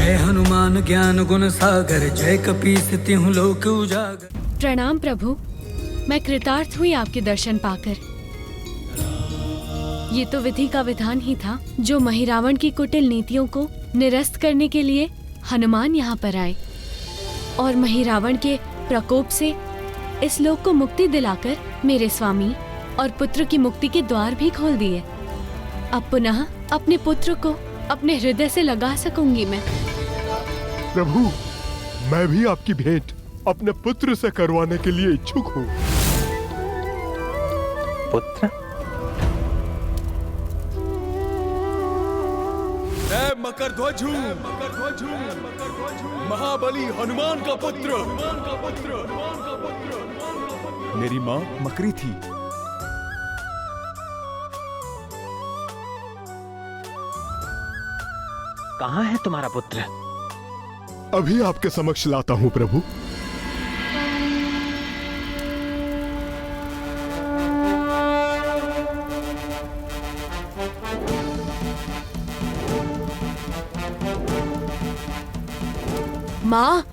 जय हनुमान ज्ञान गुण सागर, जय कपीस तिहुँ लोक उजागर। प्रणाम प्रभु, मैं कृतार्थ हुई आपके दर्शन पाकर। ये तो विधि का विधान ही था, जो महिरावण की कुटिल नीतियों को निरस्त करने के लिए हनुमान यहाँ पर आए और महिरावण के प्रकोप से इस लोक को मुक्ति दिलाकर मेरे स्वामी और पुत्र की मुक्ति के द्वार भी खोल दिए। अब पुनः अपने पुत्र को अपने हृदय से लगा सकूंगी मैं। प्रभु, मैं भी आपकी भेंट अपने पुत्र से करवाने के लिए इच्छुक हूँ। पुत्र? मैं मकरध्वज हूँ, महाबली हनुमान का पुत्र। मेरी माँ मकरी थी। कहाँ है तुम्हारा पुत्र? अभी आपके समक्ष लाता हूँ प्रभु। माँ,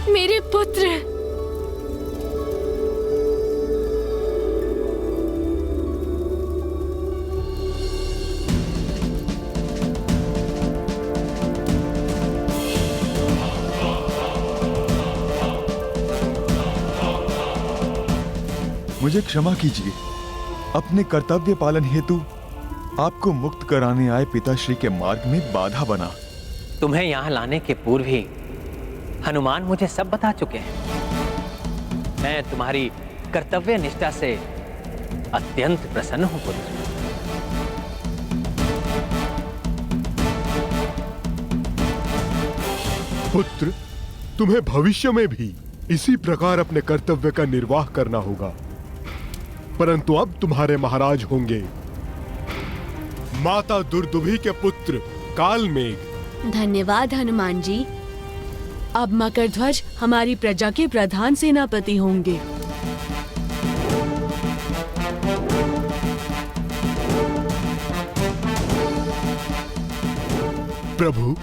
मेरे पुत्र। मुझे क्षमा कीजिए, अपने कर्तव्य पालन हेतु आपको मुक्त कराने आए पिताश्री के मार्ग में बाधा बना। तुम्हें यहाँ लाने के पूर्व ही हनुमान मुझे सब बता चुके हैं। मैं तुम्हारी कर्तव्य निष्ठा से अत्यंत प्रसन्न हूं पुत्र। पुत्र, तुम्हें भविष्य में भी इसी प्रकार अपने कर्तव्य का निर्वाह करना होगा, परंतु अब तुम्हारे महाराज होंगे माता दुर्दुभी के पुत्र कालमेघ। धन्यवाद हनुमान जी। अब मकरध्वज हमारी प्रजा के प्रधान सेनापति होंगे। प्रभु,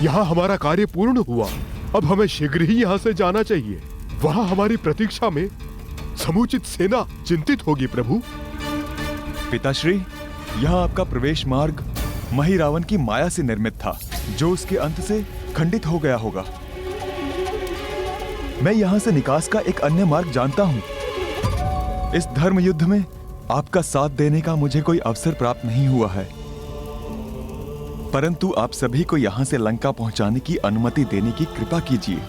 यहाँ हमारा कार्य पूर्ण हुआ। अब हमें शीघ्र ही यहाँ से जाना चाहिए। वहाँ हमारी प्रतीक्षा में समुचित सेना चिंतित होगी प्रभु। पिताश्री, यहाँ आपका प्रवेश मार्ग महिरावण की माया से निर्मित था, जो उसके अंत से खंडित हो गया होगा। मैं यहाँ से निकास का एक अन्य मार्ग जानता हूँ। इस धर्म युद्ध में आपका साथ देने का मुझे कोई अवसर प्राप्त नहीं हुआ है, परंतु आप सभी को यहाँ से लंका पहुँचाने की अनुमति देने की कृपा कीजिए।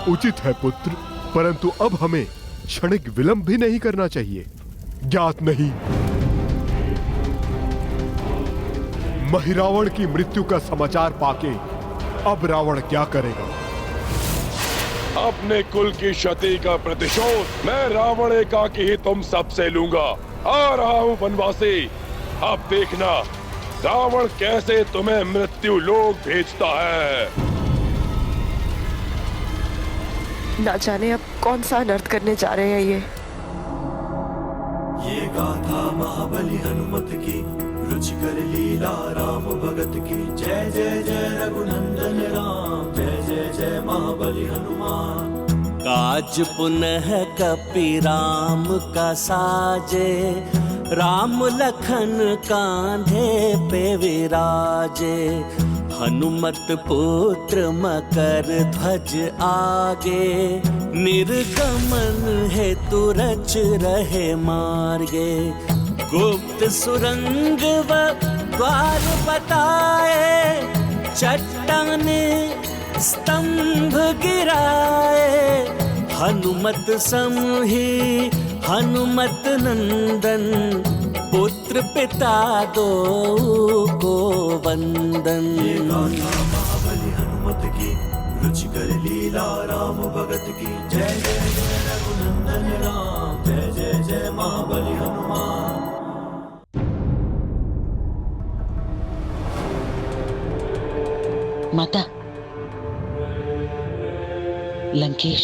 उचित है पुत्र, परंतु अब हमें क्षणिक विलंब भी नहीं करना चाहिए। ज्ञात नहीं महिरावण की मृत्यु का समाचार पाके अब रावण क्या करेगा। अपने कुल की क्षति का प्रतिशोध मैं रावण एकाकी ही तुम सबसे लूंगा। आ रहा हूँ वनवासी, अब देखना रावण कैसे तुम्हें मृत्यु लोक भेजता है। ना जाने अब कौन सा अनर्थ करने जा रहे हैं ये गाथा महाबली हनुमत की, रुचिकर लीला राम भगत की। जय जय जय रघुनंदन राम, जय जय जय महाबली हनुमान। काज पुनः कपि राम का साजे, राम लखन कांधे पे विराजे। हनुमत पुत्र मकर ध्वज आगे, निर्गमन हेतु रच रहे मार्गे। गुप्त सुरंग व द्वार बताए, चट्टान स्तंभ गिराए। हनुमत समहि हनुमत नंदन, पुत्र पिता दो को वंदन। ये गाथा महाबली हनुमत की, रुचिकर लीला राम भगत की। जय जय जय रघुनंदन राम, जय जय जय महाबली हनुमान। माता, लंकेश,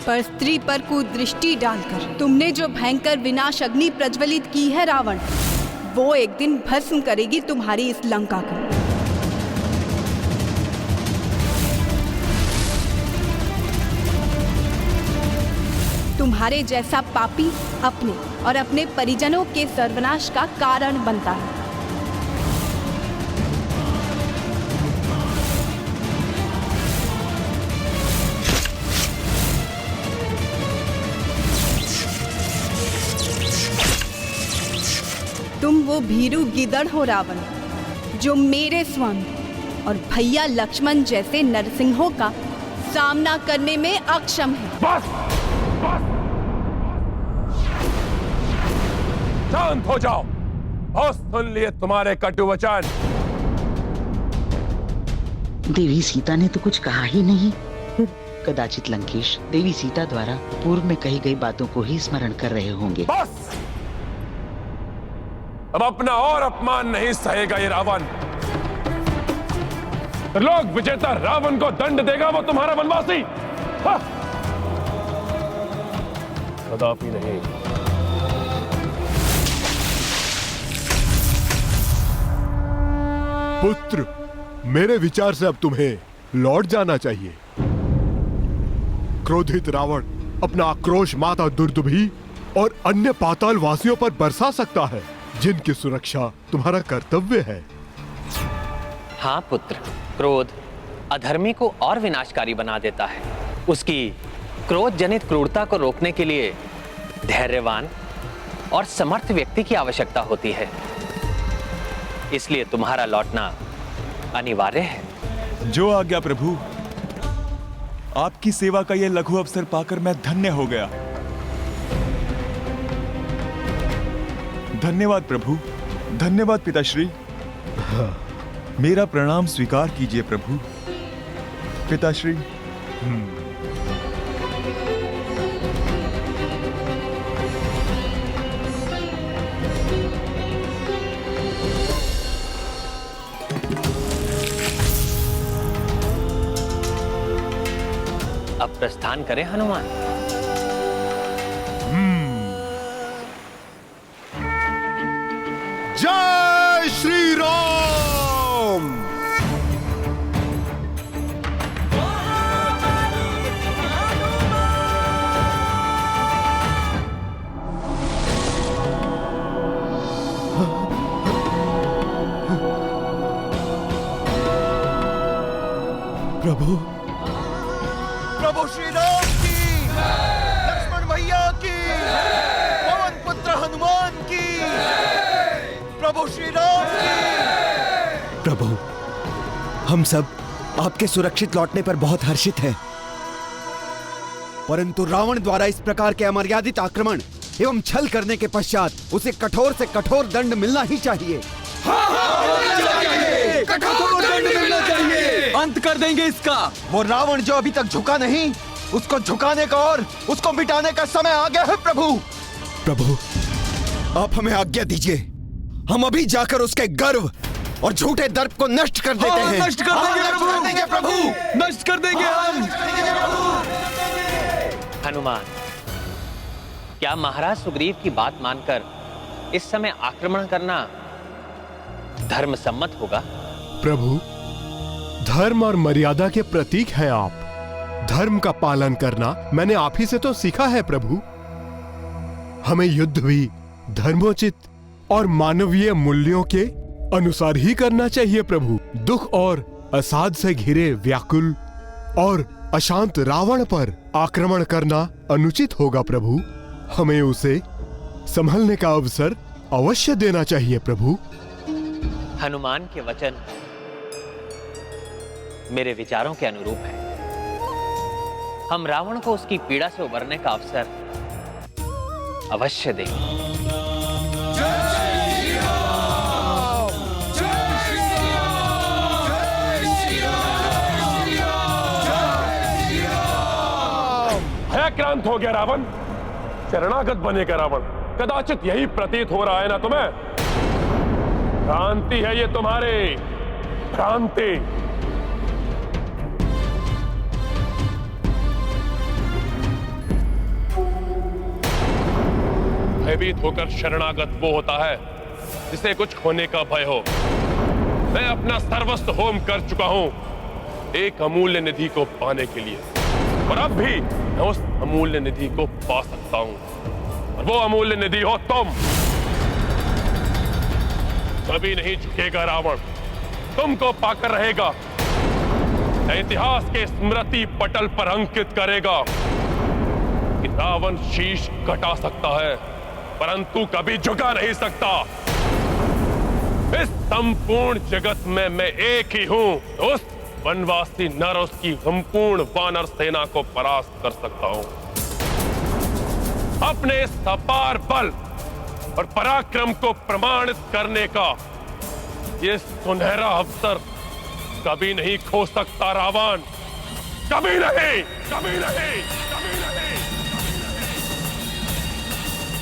पर स्त्री पर कुदृष्टि डालकर तुमने जो भयंकर विनाश अग्नि प्रज्वलित की है रावण, वो एक दिन भस्म करेगी तुम्हारी इस लंका को। तुम्हारे जैसा पापी अपने और अपने परिजनों के सर्वनाश का कारण बनता है। तुम वो भीरू गिदड़ हो रावण, जो मेरे स्वामी और भैया लक्ष्मण जैसे नरसिंहों का सामना करने में अक्षम है। बस! बस! शांत हो जाओ और सुन लिए तुम्हारे कटु वचन। देवी सीता ने तो कुछ कहा ही नहीं। कदाचित लंकेश देवी सीता द्वारा पूर्व में कही गई बातों को ही स्मरण कर रहे होंगे। बस! अब अपना और अपमान नहीं सहेगा ये रावण। लोक विजेता रावण को दंड देगा वो तुम्हारा वनवासी? हाँ? कदापि नहीं। पुत्र, मेरे विचार से अब तुम्हें लौट जाना चाहिए। क्रोधित रावण अपना आक्रोश माता दुर्दुभी और अन्य पाताल वासियों पर बरसा सकता है, जिनकी सुरक्षा तुम्हारा कर्तव्य है। हाँ पुत्र, क्रोध अधर्मी को और विनाशकारी बना देता है। उसकी क्रोध जनित क्रूरता को रोकने के लिए धैर्यवान और समर्थ व्यक्ति की आवश्यकता होती है। इसलिए तुम्हारा लौटना अनिवार्य है। जो आज्ञा प्रभु। आपकी सेवा का यह लघु अवसर पाकर मैं धन्य हो गया। धन्यवाद प्रभु, धन्यवाद पिताश्री। मेरा प्रणाम स्वीकार कीजिए प्रभु। पिताश्री। अब प्रस्थान करें हनुमान। जय श्री राम। प्रभु, प्रभु श्री राम की, लक्ष्मण भैया की, पवन पुत्र हनुमान की, प्रभु श्री राम की। प्रभु, हम सब आपके सुरक्षित लौटने पर बहुत हर्षित हैं। परंतु रावण द्वारा इस प्रकार के अमर्यादित आक्रमण एवं छल करने के पश्चात उसे कठोर से कठोर दंड मिलना ही चाहिए। कठोर दंड मिलना चाहिए। अंत कर देंगे इसका। वो रावण जो अभी तक झुका नहीं, उसको झुकाने का और उसको मिटाने का समय आ गया है प्रभु। प्रभु, आप हमें आज्ञा दीजिए। हम अभी जाकर उसके गर्व और झूठे दर्प को नष्ट कर देते हैं। नष्ट कर देंगे प्रभु, नष्ट कर देंगे हम। हनुमान, क्या महाराज सुग्रीव की बात मानकर इस समय आक्रमण करना धर्म सम्मत होगा? प्रभु, धर्म और मर्यादा के प्रतीक हैं आप। धर्म का पालन करना मैंने आप ही से तो सीखा है प्रभु। हमें युद्ध भी धर्मोचित और मानवीय मूल्यों के अनुसार ही करना चाहिए प्रभु। दुख और असाध से घिरे व्याकुल और अशांत रावण पर आक्रमण करना अनुचित होगा प्रभु। हमें उसे संभलने का अवसर अवश्य देना चाहिए प्रभु। हनुमान के वचन मेरे विचारों के अनुरूप है। हम रावण को उसकी पीड़ा से उबरने का अवसर अवश्य देंगे। भयाक्रांत हो गया रावण, शरणागत बनेगा रावण। कदाचित यही प्रतीत हो रहा है ना तुम्हें? भ्रांति है ये तुम्हारी, भ्रांति। भयभीत होकर शरणागत वो होता है जिसे कुछ खोने का भय हो। मैं अपना सर्वस्व होम कर चुका हूं एक अमूल्य निधि को पाने के लिए, और अब भी मैं उस अमूल्य निधि को पा सकता हूं, और वो अमूल्य निधि हो तुम। कभी नहीं झुकेगा रावण, तुमको पाकर रहेगा, इतिहास के स्मृति पटल पर अंकित करेगा कि रावण शीश कटा सकता है परंतु कभी झुका नहीं सकता। इस संपूर्ण जगत में मैं एक ही हूं, उस वनवासी नर उसकी संपूर्ण वानर सेना को परास्त कर सकता हूं। अपने इस अपार बल और पराक्रम को प्रमाणित करने का ये सुनहरा अवसर कभी नहीं खो सकता रावण, कभी नहीं, कभी नहीं, कभी नहीं।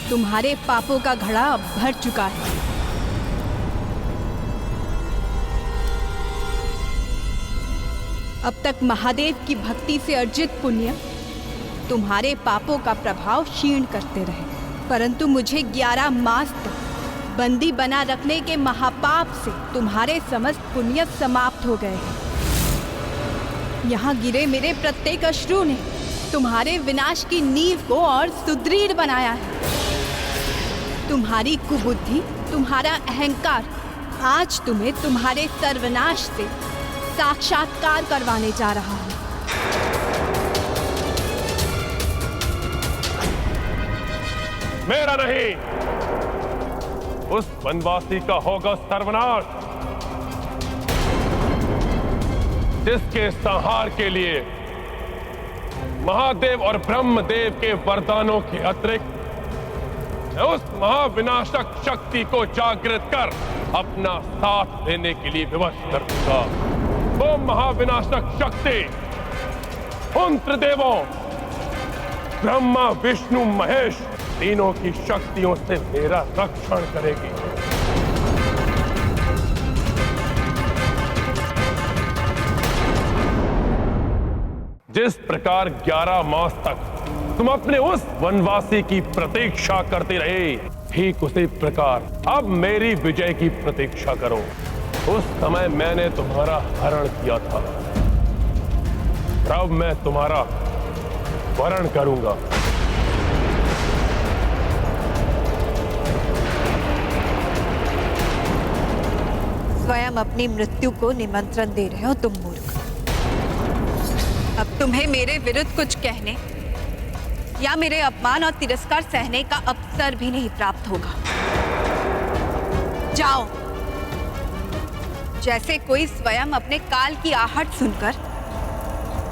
तुम्हारे पापों का घड़ा अब भर चुका है। अब तक महादेव की भक्ति से अर्जित पुण्य तुम्हारे पापों का प्रभाव क्षीण करते रहे, परंतु मुझे 11 मास तक बंदी बना रखने के महापाप से तुम्हारे समस्त पुण्य समाप्त हो गए हैं। यहाँ गिरे मेरे प्रत्येक अश्रु ने तुम्हारे विनाश की नींव को और सुदृढ़ बनाया है। तुम्हारी कुबुद्धि, तुम्हारा अहंकार आज तुम्हें तुम्हारे सर्वनाश से साक्षात्कार करवाने जा रहा है। मेरा नहीं, उस वनवासी का होगा सर्वनाश जिसके संहार के लिए महादेव और ब्रह्मदेव के वरदानों के अतिरिक्त मैं उस महाविनाशक शक्ति को जागृत कर अपना साथ देने के लिए विवश कर दूंगा। वो महाविनाशक शक्ति उन त्रिदेवों ब्रह्मा, विष्णु, महेश तीनों की शक्तियों से मेरा रक्षण करेगी। जिस प्रकार 11 मास तक तुम अपने उस वनवासी की प्रतीक्षा करते रहे, ठीक उसी प्रकार अब मेरी विजय की प्रतीक्षा करो। उस समय मैंने तुम्हारा हरण किया था, अब मैं तुम्हारा वरण करूंगा। स्वयं अपनी मृत्यु को निमंत्रण दे रहे हो तुम मूर्ख। अब तुम्हें मेरे विरुद्ध कुछ कहने या मेरे अपमान और तिरस्कार सहने का अवसर भी नहीं प्राप्त होगा। जाओ, जैसे कोई स्वयं अपने काल की आहट सुनकर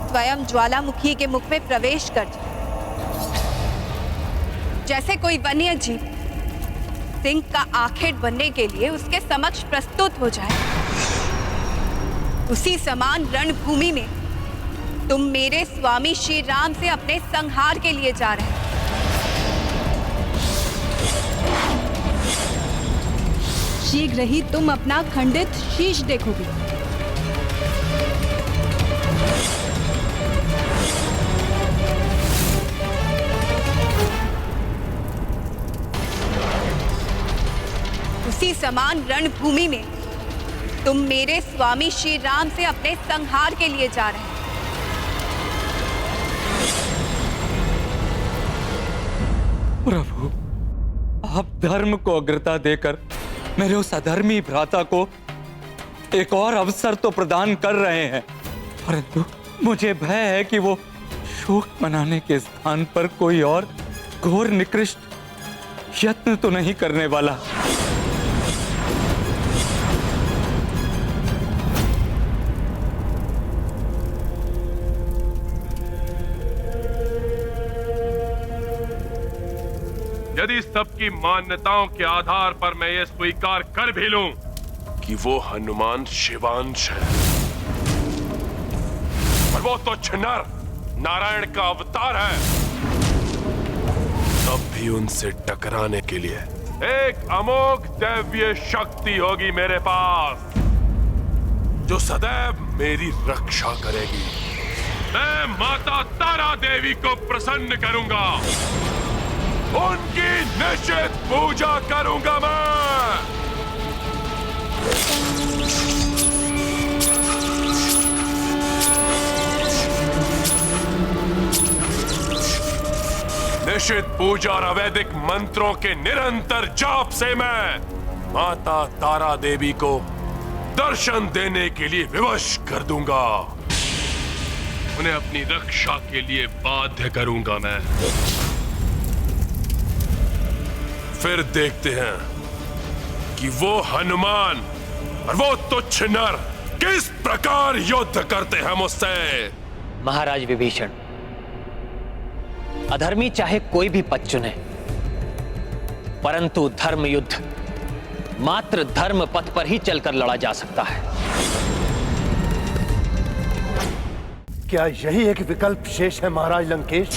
स्वयं ज्वालामुखी के मुख में प्रवेश कर जाए, जैसे कोई वन्य जीव सिंह का आखेट बनने के लिए उसके समक्ष प्रस्तुत हो जाए, उसी समान रणभूमि में तुम मेरे स्वामी श्री राम से अपने संहार के लिए जा रहे हैं। शीघ्र ही तुम अपना खंडित शीश देखोगे। उसी समान रणभूमि में तुम मेरे स्वामी श्री राम से अपने संहार के लिए जा रहे हैं। प्रभु, आप धर्म को अग्रता देकर मेरे उस अधर्मी भ्राता को एक और अवसर तो प्रदान कर रहे हैं, परंतु मुझे भय है कि वो शोक मनाने के स्थान पर कोई और घोर निकृष्ट यत्न तो नहीं करने वाला। यदि सबकी मान्यताओं के आधार पर मैं ये स्वीकार कर भी लूं कि वो हनुमान शिवांश है, और वो तो नर नारायण का अवतार है, तब भी उनसे टकराने के लिए एक अमोघ दैवीय शक्ति होगी मेरे पास जो सदैव मेरी रक्षा करेगी। मैं माता तारा देवी को प्रसन्न करूंगा उनकी निश्चित पूजा करूंगा मैं। निश्चित पूजा और अवैदिक मंत्रों के निरंतर जाप से मैं माता तारा देवी को दर्शन देने के लिए विवश कर दूंगा। उन्हें अपनी रक्षा के लिए बाध्य करूंगा मैं। फिर देखते हैं कि वो हनुमान और वो तुच्छ नर किस प्रकार युद्ध करते हैं मुझसे। महाराज विभीषण, अधर्मी चाहे कोई भी पथ चुने, परंतु धर्म युद्ध मात्र धर्म पथ पर ही चलकर लड़ा जा सकता है। क्या यही एक विकल्प शेष है महाराज लंकेश?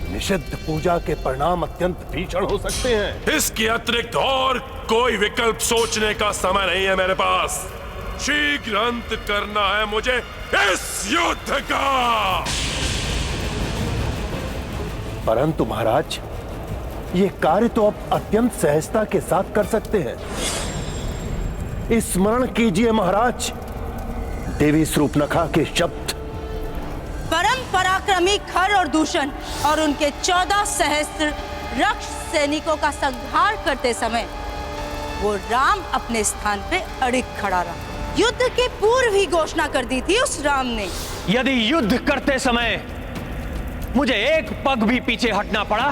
निषिद्ध पूजा के परिणाम अत्यंत भीषण हो सकते हैं। इसके अतिरिक्त और कोई विकल्प सोचने का समय नहीं है मेरे पास। शीघ्र अंत करना है मुझे इस युद्ध का। परंतु महाराज, ये कार्य तो आप अत्यंत सहजता के साथ कर सकते हैं। स्मरण कीजिए महाराज, देवी शूर्पणखा के शब्द। परम पराक्रमी खर और दूषण और उनके 14 सहस्त्र रक्ष सैनिकों का संहार करते समय वो राम अपने स्थान पे अड़िग खड़ा रहा। युद्ध के पूर्व ही घोषणा कर दी थी उस राम ने। यदि युद्ध करते समय मुझे एक पग भी पीछे हटना पड़ा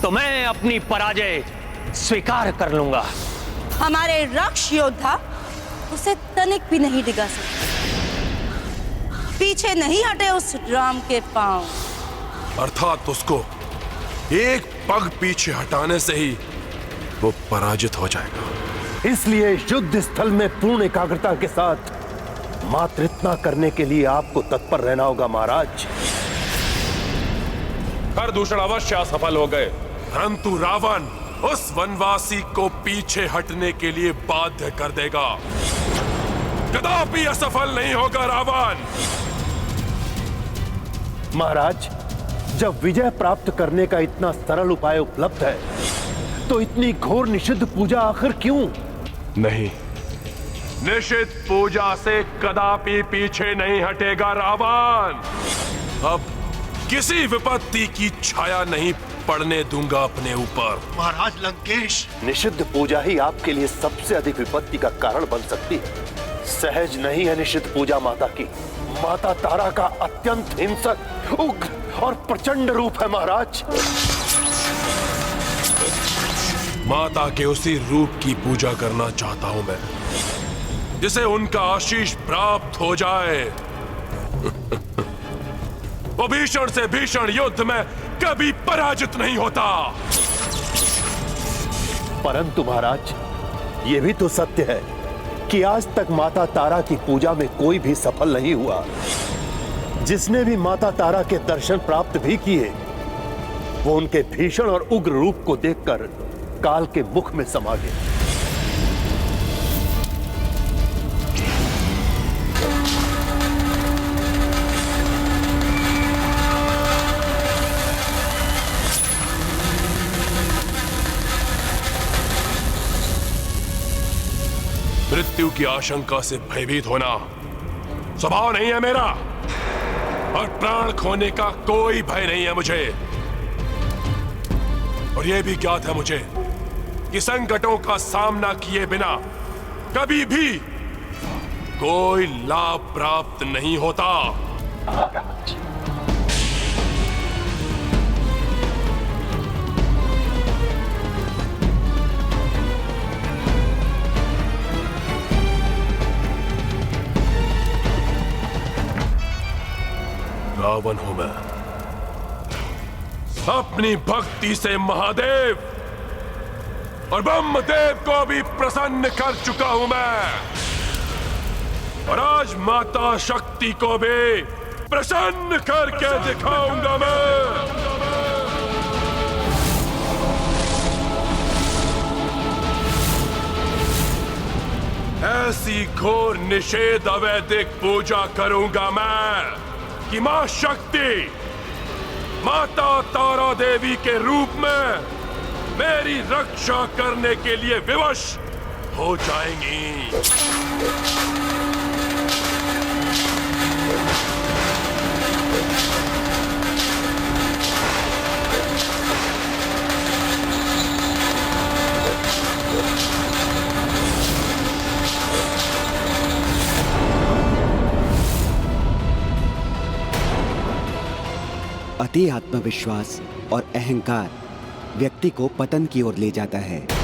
तो मैं अपनी पराजय स्वीकार कर लूंगा। हमारे रक्ष योद्धा उसे तनिक भी नहीं डिगा सकते। पीछे नहीं हटे उस राम के पांव। अर्थात उसको एक पग पीछे हटाने से ही वो पराजित हो जाएगा। इसलिए युद्ध स्थल में पूर्ण एकाग्रता के साथ मात्र इतना करने के लिए आपको तत्पर रहना होगा महाराज। खर दूषण अवश्य असफल हो गए, परंतु रावण उस वनवासी को पीछे हटने के लिए बाध्य कर देगा। कदापि असफल नहीं होगा रावण। महाराज, जब विजय प्राप्त करने का इतना सरल उपाय उपलब्ध है तो इतनी घोर निषिद्ध पूजा आखिर क्यों? नहीं, निषिद्ध पूजा से कदापि पीछे नहीं हटेगा रावण। अब किसी विपत्ति की छाया नहीं पड़ने दूंगा अपने ऊपर। महाराज लंकेश, निषिद्ध पूजा ही आपके लिए सबसे अधिक विपत्ति का कारण बन सकती है। सहज नहीं है निषिद्ध पूजा माता की। माता तारा का अत्यंत हिंसक, उग्र और प्रचंड रूप है महाराज। माता के उसी रूप की पूजा करना चाहता हूं मैं, जिसे उनका आशीष प्राप्त हो जाए। वो भीषण से भीषण युद्ध में कभी पराजित नहीं होता। परंतु महाराज, ये भी तो सत्य है कि आज तक माता तारा की पूजा में कोई भी सफल नहीं हुआ। जिसने भी माता तारा के दर्शन प्राप्त भी किए, वो उनके भीषण और उग्र रूप को देखकर काल के मुख में समा गए। मृत्यु की आशंका से भयभीत होना स्वभाव नहीं है मेरा, और प्राण खोने का कोई भय नहीं है मुझे। और यह भी ज्ञात है मुझे कि संकटों का सामना किए बिना कभी भी कोई लाभ प्राप्त नहीं होता। रावण हूं मैं, अपनी भक्ति से महादेव और ब्रह्मदेव को भी प्रसन्न कर चुका हूं मैं, और आज माता शक्ति को भी प्रसन्न करके दिखाऊंगा मैं। ऐसी घोर निषेध अवैदिक पूजा करूंगा मैं कि मां शक्ति माता तारा देवी के रूप में मेरी रक्षा करने के लिए विवश हो जाएंगी। अति आत्मविश्वास और अहंकार व्यक्ति को पतन की ओर ले जाता है।